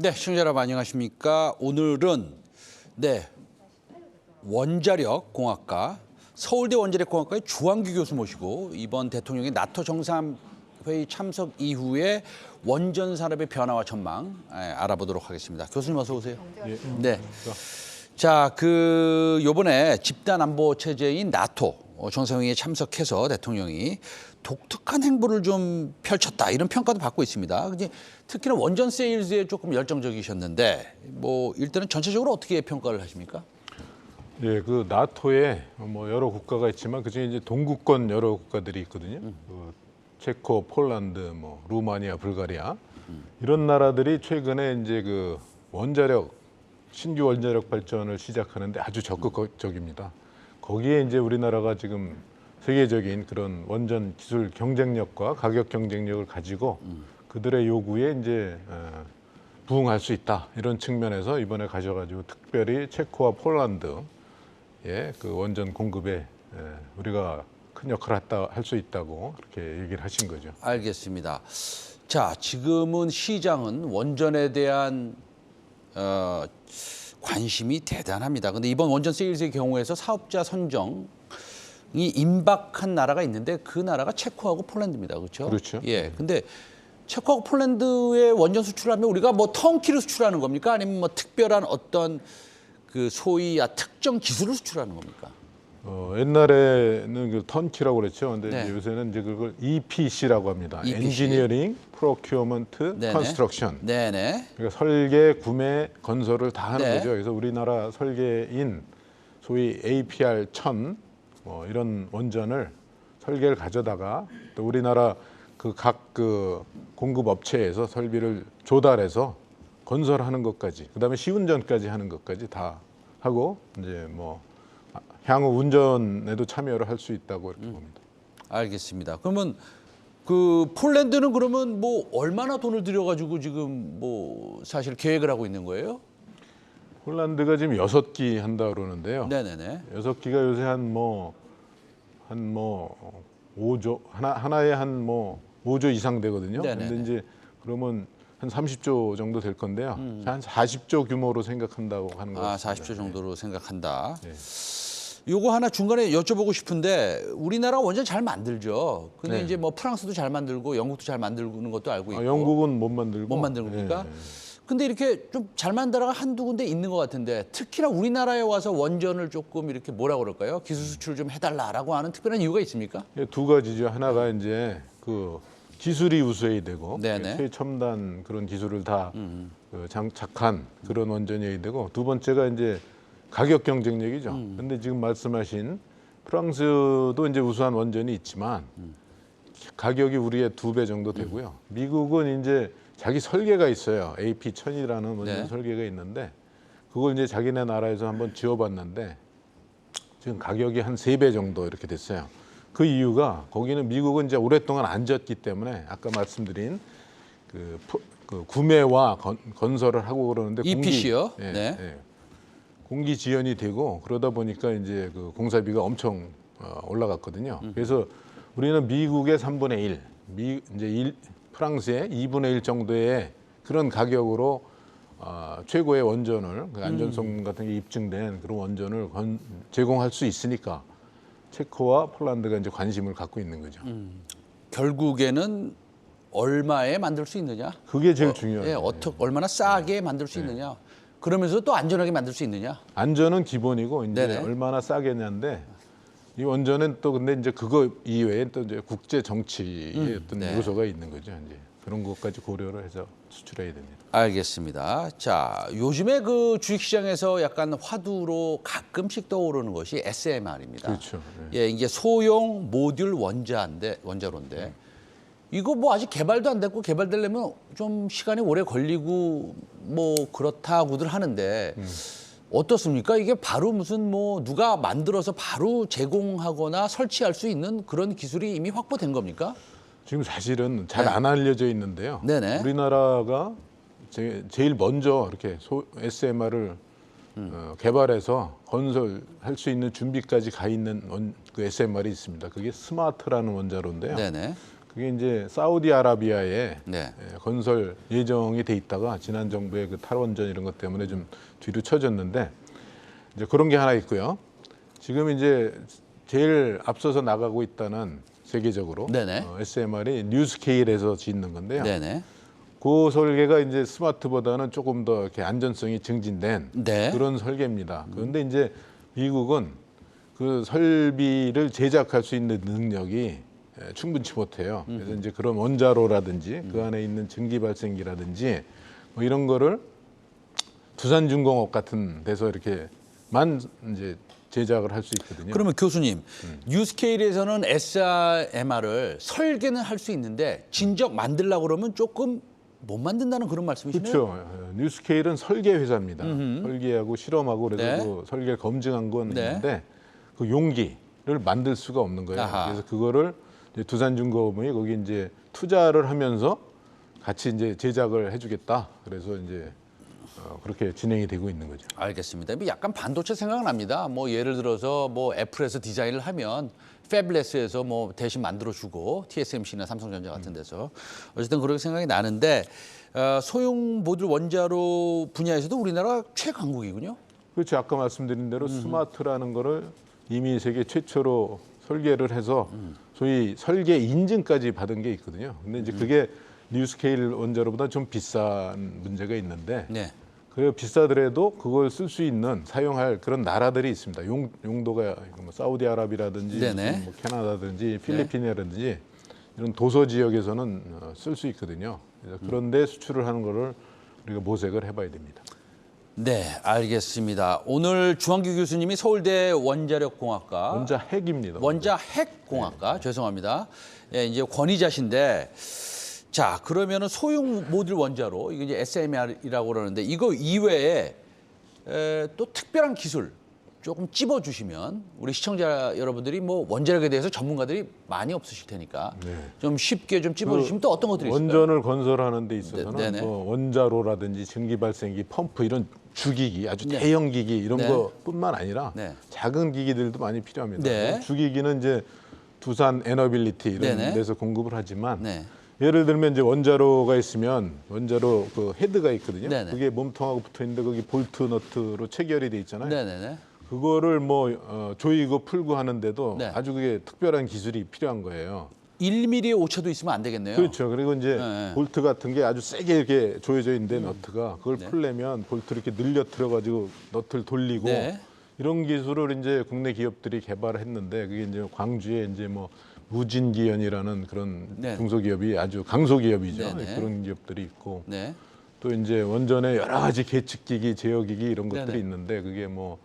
네, 시청자 여러분 안녕하십니까? 오늘은 원자력 공학과 서울대 원자력공학과의 주한규 교수 모시고 이번 대통령의 나토 정상회의 참석 이후에 원전 산업의 변화와 전망 알아보도록 하겠습니다. 교수님 어서 오세요. 네. 자, 요번에 집단 안보 체제인 나토 정상회의에 참석해서 대통령이 독특한 행보를 좀 펼쳤다 이런 평가도 받고 있습니다. 특히나 원전 세일즈에 조금 열정적이셨는데 일단은 전체적으로 어떻게 평가를 하십니까? 예, 나토에 여러 국가가 있지만 그중에 이제 동구권 여러 국가들이 있거든요. 체코, 폴란드, 루마니아, 불가리아 이런 나라들이 최근에 이제 신규 원자력 발전을 시작하는데 아주 적극적입니다. 거기에 이제 우리나라가 지금 세계적인 그런 원전 기술 경쟁력과 가격 경쟁력을 가지고 그들의 요구에 이제 부응할 수 있다 이런 측면에서 이번에 가져가지고 특별히 체코와 폴란드 원전 공급에 우리가 큰 역할을 할 수 있다고 그렇게 얘기를 하신 거죠. 알겠습니다. 자, 지금은 시장은 원전에 대한 관심이 대단합니다. 근데 이번 원전 세일즈의 경우에서 사업자 선정이 임박한 나라가 있는데 그 나라가 체코하고 폴란드입니다. 그렇죠? 그렇죠. 예. 근데 체코하고 폴란드에 원전 수출하면 우리가 턴키를 수출하는 겁니까? 아니면 특별한 어떤 소위 특정 기술을 수출하는 겁니까? 옛날에는 턴키라고 그랬죠. 근데 네. 이제 요새는 이제 그걸 EPC라고 합니다. EPC. 엔지니어링, 프로큐어먼트, 네네. 컨스트럭션. 네네. 그러니까 설계, 구매, 건설을 다 하는 네. 거죠. 그래서 우리나라 설계인 소위 APR 1000 이런 원전을 설계를 가져다가 또 우리나라 각 공급 업체에서 설비를 조달해서 건설하는 것까지, 그다음에 시운전까지 하는 것까지 다 하고 이제 향후 운전에도 참여를 할 수 있다고 이렇게 봅니다. 알겠습니다. 그러면 폴란드는 그러면 얼마나 돈을 들여가지고 지금 사실 계획을 하고 있는 거예요? 폴란드가 지금 6기 한다 그러는데요. 네네네. 6기가 요새 한 5조 하나에 한 5조 이상 되거든요. 네네네. 근데 이제 그러면 한 30조 정도 될 건데요. 한 40조 규모로 생각한다고 하는 거예요. 40조 정도로 생각한다. 네. 요거 하나 중간에 여쭤보고 싶은데 우리나라 원전 잘 만들죠. 근데 네. 이제 프랑스도 잘 만들고 영국도 잘 만드는 것도 알고 있고. 영국은 못 만들고. 못 만드는 겁니까? 네. 근데 이렇게 좀 잘 만들어가 한두 군데 있는 것 같은데 특히나 우리나라에 와서 원전을 조금 이렇게 뭐라 그럴까요? 기술 수출 좀 해달라라고 하는 특별한 이유가 있습니까? 두 가지죠. 하나가 이제 기술이 우수해야 되고 네네. 최첨단 그런 기술을 다 장착한 그런 원전이어야 되고, 두 번째가 이제 가격 경쟁력이죠. 근데 지금 말씀하신 프랑스도 이제 우수한 원전이 있지만 가격이 우리의 2배 정도 되고요. 미국은 이제 자기 설계가 있어요. AP1000이라는 원전 네. 설계가 있는데 그걸 이제 자기네 나라에서 한번 지어봤는데 지금 가격이 한 3배 정도 이렇게 됐어요. 그 이유가 거기는 미국은 이제 오랫동안 안 졌기 때문에 아까 말씀드린 구매와 건설을 하고 그러는데 EPC요? 공기 지연이 되고 그러다 보니까 이제 공사비가 엄청 올라갔거든요. 그래서 우리는 미국의 3분의 1, 프랑스의 2분의 1 정도의 그런 가격으로 최고의 원전을 안전성 같은 게 입증된 그런 원전을 제공할 수 있으니까 체코와 폴란드가 이제 관심을 갖고 있는 거죠. 결국에는 얼마에 만들 수 있느냐? 그게 제일 중요해요. 얼마나 싸게 만들 수 있느냐? 그러면서 또 안전하게 만들 수 있느냐? 안전은 기본이고 이제 네네. 얼마나 싸겠냐인데 이 원전은 또 근데 이제 그거 이외에 또 이제 국제 정치의 어떤 요소가 있는 거죠. 이제 그런 것까지 고려를 해서 수출해야 됩니다. 알겠습니다. 자, 요즘에 주식시장에서 약간 화두로 가끔씩 떠오르는 것이 SMR입니다. 그렇죠. 예, 이게 소형 모듈 원자로인데 이거 아직 개발도 안 됐고 개발되려면 좀 시간이 오래 걸리고 그렇다고들 하는데 어떻습니까? 이게 바로 무슨 누가 만들어서 바로 제공하거나 설치할 수 있는 그런 기술이 이미 확보된 겁니까? 지금 사실은 잘 안 알려져 있는데요. 네네. 우리나라가 제일 먼저 이렇게 SMR을 개발해서 건설할 수 있는 준비까지 가 있는 그 SMR이 있습니다. 그게 스마트라는 원자로인데요. 네네. 그게 이제 사우디아라비아에 네. 건설 예정이 돼 있다가 지난 정부의 그 탈원전 이런 것 때문에 좀 뒤로 쳐졌는데 이제 그런 게 하나 있고요. 지금 이제 제일 앞서서 나가고 있다는 세계적으로 네네. SMR이 뉴스케일에서 짓는 건데요. 네네. 그 설계가 이제 스마트보다는 조금 더 이렇게 안전성이 증진된 네. 그런 설계입니다. 그런데 이제 미국은 그 설비를 제작할 수 있는 능력이 충분치 못해요. 그래서 이제 그런 원자로라든지 그 안에 있는 증기 발생기라든지 뭐 이런 거를 두산중공업 같은 데서 이렇게만 이제 제작을 할 수 있거든요. 그러면 교수님, 뉴스케일에서는 SMR을 설계는 할 수 있는데 진작 만들려고 그러면 조금 못 만든다는 그런 말씀이시네요. 그렇죠. 뉴스케일은 설계 회사입니다. 설계하고 실험하고 그래서 네. 그 설계를 검증한 건 네. 있는데 그 용기를 만들 수가 없는 거예요. 아하. 그래서 그거를 이제 두산중공업이 거기 이제 투자를 하면서 같이 이제 제작을 해주겠다. 그래서 이제 그렇게 진행이 되고 있는 거죠. 알겠습니다. 약간 반도체 생각납니다. 뭐 예를 들어서 뭐 애플에서 디자인을 하면 패블레스에서 뭐 대신 만들어주고 TSMC나 삼성전자 같은 데서 어쨌든 그렇게 생각이 나는데 소형 모듈 원자로 분야에서도 우리나라 최강국이군요. 그렇죠. 아까 말씀드린 대로 스마트라는 거를 이미 세계 최초로 설계를 해서 소위 설계 인증까지 받은 게 있거든요. 근데 이제 그게 뉴스케일 원자로보다 좀 비싼 문제가 있는데 네. 그래서 비싸더라도 그걸 쓸 수 있는 사용할 그런 나라들이 있습니다. 용도가 뭐 사우디아라비아라든지 네네. 뭐 캐나다든지 필리핀이라든지 이런 도서 지역에서는 쓸 수 있거든요. 그래서 그런데 수출을 하는 거를 우리가 모색을 해봐야 됩니다. 네, 알겠습니다. 오늘 주한규 교수님이 서울대 원자력공학과 원자핵입니다. 원자핵공학과 죄송합니다. 예, 이제 권위자신데 자 그러면은 소형 모듈 원자로 이게 이제 SMR이라고 그러는데 이거 이외에 또 특별한 기술 조금 찝어주시면 우리 시청자 여러분들이 뭐 원자력에 대해서 전문가들이 많이 없으실 테니까 네. 좀 쉽게 좀 찝어주시면 또 어떤 것들이 있을까요? 원전을 건설하는 데 있어서는 네네. 뭐 원자로라든지 증기발생기, 펌프 이런 주기기, 아주 네. 대형 기기 이런 네. 것뿐만 아니라 네. 작은 기기들도 많이 필요합니다. 네. 주기기는 이제 두산 에너빌리티 이런 네네. 데서 공급을 하지만 네. 예를 들면 이제 원자로가 있으면 원자로 그 헤드가 있거든요. 네네. 그게 몸통하고 붙어 있는데 거기 볼트 너트로 체결이 돼 있잖아요. 네네네. 그거를 뭐 조이고 풀고 하는데도 네. 아주 그게 특별한 기술이 필요한 거예요. 1mm의 오차도 있으면 안 되겠네요. 그렇죠. 그리고 이제 네. 볼트 같은 게 아주 세게 이렇게 조여져 있는데 너트가 그걸 네. 풀려면 볼트 이렇게 늘려 들어가지고 너트를 돌리고 네. 이런 기술을 이제 국내 기업들이 개발을 했는데 그게 이제 광주에 이제 뭐 무진기연이라는 그런 네. 중소기업이 아주 강소기업이죠. 네네. 그런 기업들이 있고 네. 또 이제 원전에 여러 가지 계측기기, 제어기기 이런 것들이 네네. 있는데 그게 뭐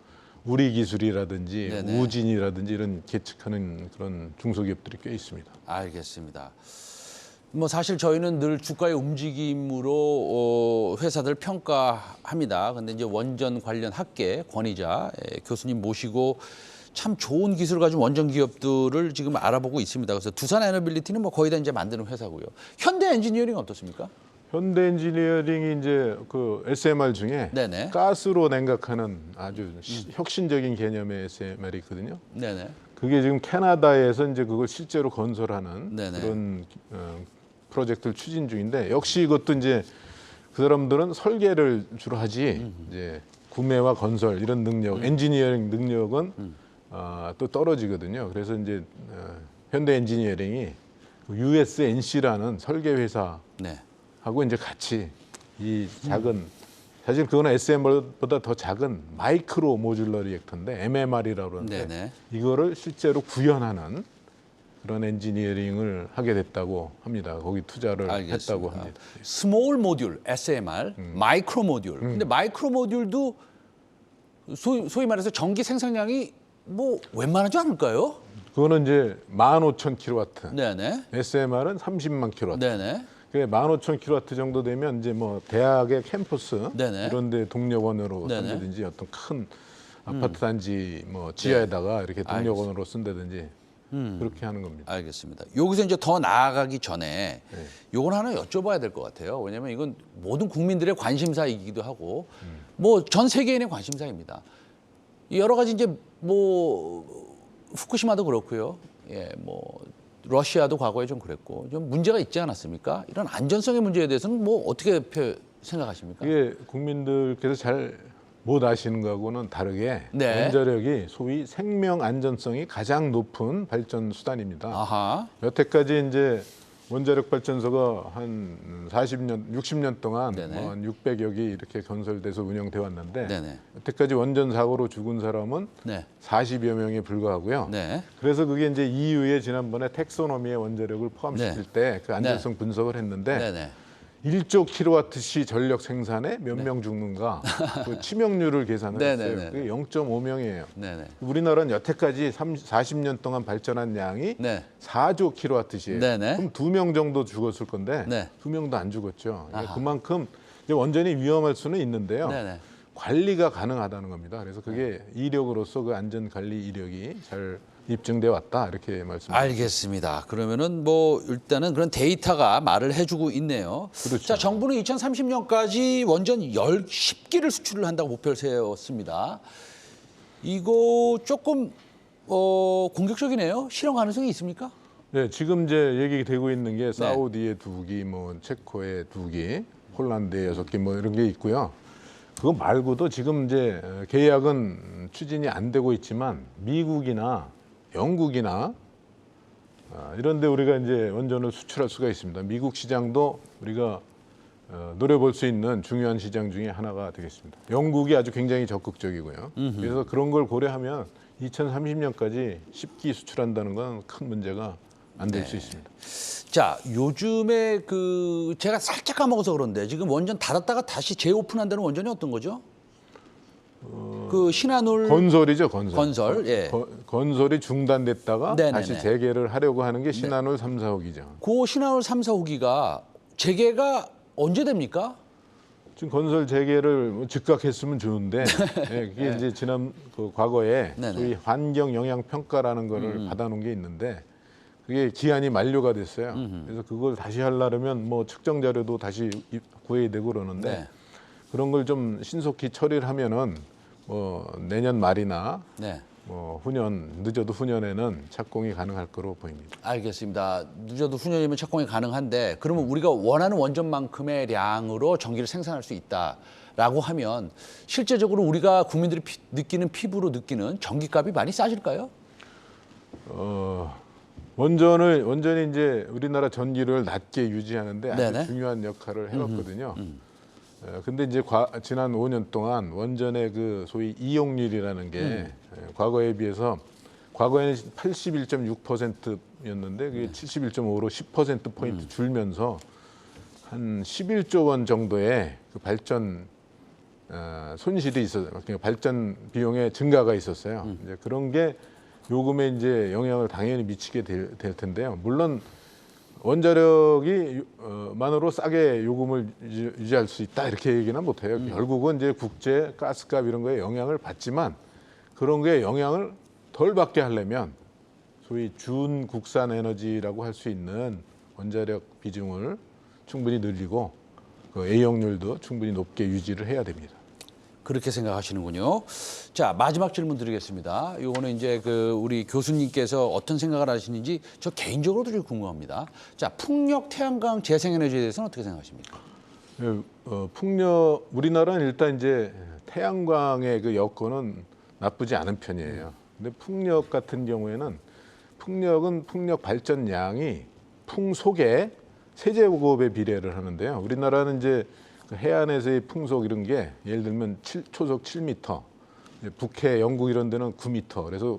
우리 기술이라든지 네네. 우진이라든지 이런 계측하는 그런 중소기업들이 꽤 있습니다. 알겠습니다. 뭐 사실 저희는 늘 주가의 움직임으로 회사들 평가합니다. 근데 이제 원전 관련 학계 권위자 교수님 모시고 참 좋은 기술을 가진 원전 기업들을 지금 알아보고 있습니다. 그래서 두산 에너빌리티는 뭐 거의 다 이제 만드는 회사고요. 현대 엔지니어링 어떻습니까? 현대 엔지니어링이 이제 그 SMR 중에 네네. 가스로 냉각하는 아주 혁신적인 개념의 SMR이 있거든요. 네네. 그게 지금 캐나다에서 이제 그걸 실제로 건설하는 네네. 그런 프로젝트를 추진 중인데 역시 이것도 이제 그 사람들은 설계를 주로 하지 이제 구매와 건설 이런 능력, 엔지니어링 능력은 또 떨어지거든요. 그래서 이제 현대 엔지니어링이 USNC라는 설계 회사 네. 하고 이제 같이 이 작은 사실 그거는 SMR보다 더 작은 마이크로 모듈러 리액터인데 MMR이라고 그러는데 네네. 이거를 실제로 구현하는 그런 엔지니어링을 하게 됐다고 합니다. 거기 투자를 했다고 합니다. 스몰 모듈 SMR, 마이크로 모듈. 근데 마이크로 모듈도 소위 말해서 전기 생산량이 뭐 웬만하지 않을까요? 그거는 이제 15,000kW. 네네. SMR은 30만 kW. 네네. 그 15,000kW 정도 되면 이제 뭐 대학의 캠퍼스 네네. 이런 데 동력원으로 네네. 쓴다든지 어떤 큰 아파트 단지 뭐 지하에다가 이렇게 동력원으로 쓴다든지 그렇게 하는 겁니다. 알겠습니다. 여기서 이제 더 나아가기 전에 네. 요건 하나 여쭤봐야 될 것 같아요. 왜냐하면 이건 모든 국민들의 관심사이기도 하고 뭐 전 세계인의 관심사입니다. 여러 가지 이제 뭐 후쿠시마도 그렇고요. 예, 뭐 러시아도 과거에 좀 그랬고 좀 문제가 있지 않았습니까? 이런 안전성의 문제에 대해서는 뭐 어떻게 생각하십니까? 이게 국민들께서 잘 못 아시는 거하고는 다르게 네. 원자력이 소위 생명 안전성이 가장 높은 발전 수단입니다. 아하. 여태까지 이제 원자력 발전소가 한 40년, 60년 동안 네네. 뭐 한 600여 기 이렇게 건설돼서 운영돼 왔는데 네네. 여태까지 원전 사고로 죽은 사람은 네. 40여 명에 불과하고요. 네. 그래서 그게 이제 EU에 지난번에 텍소노미에 원자력을 포함시킬 때 그 안전성 분석을 했는데 네네. 1조 킬로와트시 전력 생산에 몇 명 죽는가 그 치명률을 계산을 네네네. 했어요. 그게 0.5명이에요. 네네. 우리나라는 여태까지 40년 동안 발전한 양이 네. 4조 킬로와트시예요. 네네. 그럼 2명 정도 죽었을 건데 네. 2명도 안 죽었죠. 그러니까 아하. 그만큼 이제 원전이 위험할 수는 있는데요. 네네. 관리가 가능하다는 겁니다. 그래서 그게 이력으로서 그 안전 관리 이력이 잘 입증돼 왔다 이렇게 말씀드립니다. 알겠습니다. 그러면은 뭐 일단은 그런 데이터가 말을 해주고 있네요. 그렇죠. 자, 정부는 2030년까지 원전 10기를 수출을 한다고 목표를 세웠습니다. 이거 조금 공격적이네요. 실현 가능성이 있습니까? 네, 지금 이제 얘기되고 있는 게 사우디의 2기, 뭐 체코의 2기, 폴란드의 6기 뭐 이런 게 있고요. 그거 말고도 지금 이제 계약은 추진이 안 되고 있지만 미국이나 영국이나 이런 데 우리가 이제 원전을 수출할 수가 있습니다. 미국 시장도 우리가 노려볼 수 있는 중요한 시장 중에 하나가 되겠습니다. 영국이 아주 굉장히 적극적이고요. 그래서 그런 걸 고려하면 2030년까지 10기 수출한다는 건 큰 문제가 안 될 수 있습니다. 자, 요즘에 제가 살짝 까먹어서 그런데 지금 원전 닫았다가 다시 재오픈한다는 원전이 어떤 거죠? 그 신한울 건설이죠, 건설, 예. 건설이 중단됐다가 네네네. 다시 재개를 하려고 하는 게 신한울 3, 4호기죠. 그 신한울 3, 4호기가 재개가 언제 됩니까? 지금 건설 재개를 뭐 즉각했으면 좋은데 예, 그게 이제 지난 과거에 네네. 소위 환경 영향 평가라는 거를 받아놓은 게 있는데 그게 기한이 만료가 됐어요. 그래서 그걸 다시 하려면 뭐 측정 자료도 다시 구해야 되고 그러는데 네. 그런 걸 좀 신속히 처리를 하면은 뭐 내년 말이나 네. 뭐 늦어도 후년에는 착공이 가능할 거로 보입니다. 알겠습니다. 늦어도 후년이면 착공이 가능한데 그러면 우리가 원하는 원전만큼의 량으로 전기를 생산할 수 있다라고 하면 실제적으로 우리가 국민들이 느끼는 피부로 느끼는 전기값이 많이 싸질까요? 원전이 이제 우리나라 전기를 낮게 유지하는데 아주 네네. 중요한 역할을 해왔거든요. 근데 이제 지난 5년 동안 원전의 그 소위 이용률이라는 게 과거에 비해서 과거에는 81.6%였는데 그게 71.5로 10% 포인트 줄면서 한 11조 원 정도의 그 발전 손실이 그러니까 발전 비용의 증가가 있었어요. 이제 그런 게 요금에 이제 영향을 당연히 미치게 될 텐데요. 물론 원자력이 만으로 싸게 요금을 유지할 수 있다 이렇게 얘기는 못해요. 결국은 이제 국제 가스값 이런 거에 영향을 받지만 그런 거에 영향을 덜 받게 하려면 소위 준국산 에너지라고 할 수 있는 원자력 비중을 충분히 늘리고 그 A용률도 충분히 높게 유지를 해야 됩니다. 그렇게 생각하시는군요. 자, 마지막 질문 드리겠습니다. 요거는 이제 우리 교수님께서 어떤 생각을 하시는지 저 개인적으로도 좀 궁금합니다. 자, 풍력, 태양광, 재생에너지에 대해서는 어떻게 생각하십니까? 우리나라는 일단 이제 태양광의 그 여건은 나쁘지 않은 편이에요. 근데 풍력 같은 경우에는 풍력은 풍력 발전량이 풍속의 세제곱에 비례를 하는데요. 우리나라는 이제 그 해안에서의 풍속 이런 게 예를 들면 초속 7m, 북해, 영국 이런 데는 9m. 그래서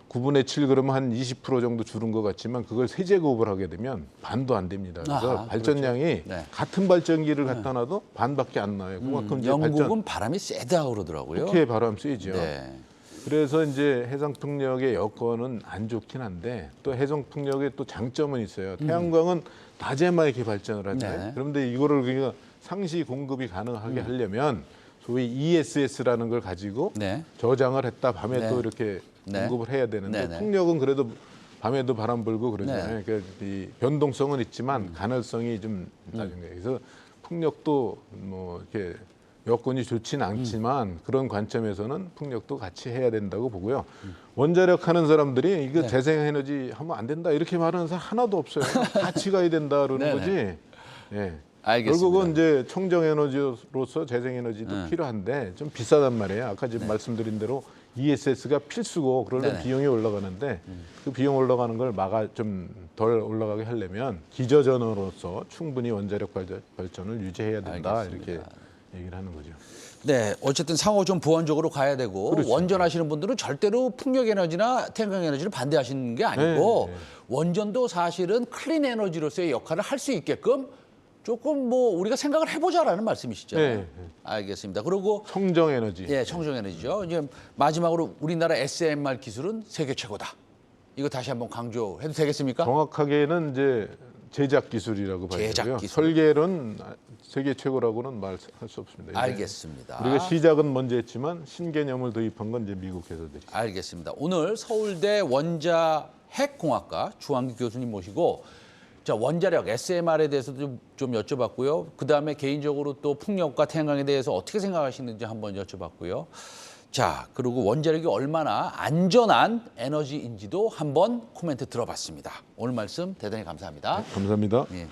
9분의 7 그러면 한 20% 정도 줄은 것 같지만 그걸 세제곱을 하게 되면 반도 안 됩니다. 그래서 아하, 발전량이 그렇죠. 네. 같은 발전기를 갖다 놔도 반밖에 안 나와요. 그만큼 이제 영국은 바람이 세다고 그러더라고요. 북해 바람 세죠. 네. 그래서 이제 해상 풍력의 여건은 안 좋긴 한데 또 해상 풍력의 또 장점은 있어요. 태양광은 낮에만 이렇게 발전을 하잖아요. 네. 그런데 이거를 그러니까 상시 공급이 가능하게 하려면 소위 ESS라는 걸 가지고 네. 저장을 했다 밤에 네. 또 이렇게 네. 공급을 해야 되는데 네. 풍력은 그래도 밤에도 바람 불고 그러잖아요. 네. 그러니까 이 변동성은 있지만 가능성이 좀 낮은 거예요. 그래서 풍력도 뭐 이렇게 여건이 좋진 않지만 그런 관점에서는 풍력도 같이 해야 된다고 보고요. 원자력 하는 사람들이 이거 네. 재생에너지 하면 안 된다 이렇게 말하는 사람 하나도 없어요. 같이 가야 된다 그러는 네네. 거지. 예. 알겠습니다. 결국은 이제 청정 에너지로서 재생 에너지도 필요한데 좀 비싸단 말이에요. 아까 지금 말씀드린 대로 ESS가 필수고 그러려면 네네. 비용이 올라가는데 그 비용 올라가는 걸 좀 덜 올라가게 하려면 기저전원으로서 충분히 원자력 발전을 유지해야 된다 알겠습니다. 이렇게 얘기를 하는 거죠. 네, 어쨌든 상호 좀 보완적으로 가야 되고 그렇죠. 원전하시는 분들은 절대로 풍력 에너지나 태양광 에너지를 반대하시는 게 아니고 네, 네. 원전도 사실은 클린 에너지로서의 역할을 할 수 있게끔 조금 뭐 우리가 생각을 해보자라는 말씀이시죠. 네, 네. 알겠습니다. 그리고 청정 에너지. 예, 청정 에너지죠. 이제 마지막으로 우리나라 SMR 기술은 세계 최고다. 이거 다시 한번 강조해도 되겠습니까? 정확하게는 이제 제작 기술이라고 봐야 제작 되고요. 기술. 설계는 세계 최고라고는 말할 수 없습니다. 이제 알겠습니다. 우리가 시작은 먼저 했지만 신개념을 도입한 건 이제 미국 회사들이. 알겠습니다. 오늘 서울대 원자핵공학과 주한규 교수님 모시고 자, 원자력 SMR에 대해서도 좀 여쭤봤고요. 그다음에 개인적으로 또 풍력과 태양광에 대해서 어떻게 생각하시는지 한번 여쭤봤고요. 자, 그리고 원자력이 얼마나 안전한 에너지인지도 한번 코멘트 들어봤습니다. 오늘 말씀 대단히 감사합니다. 감사합니다. 예.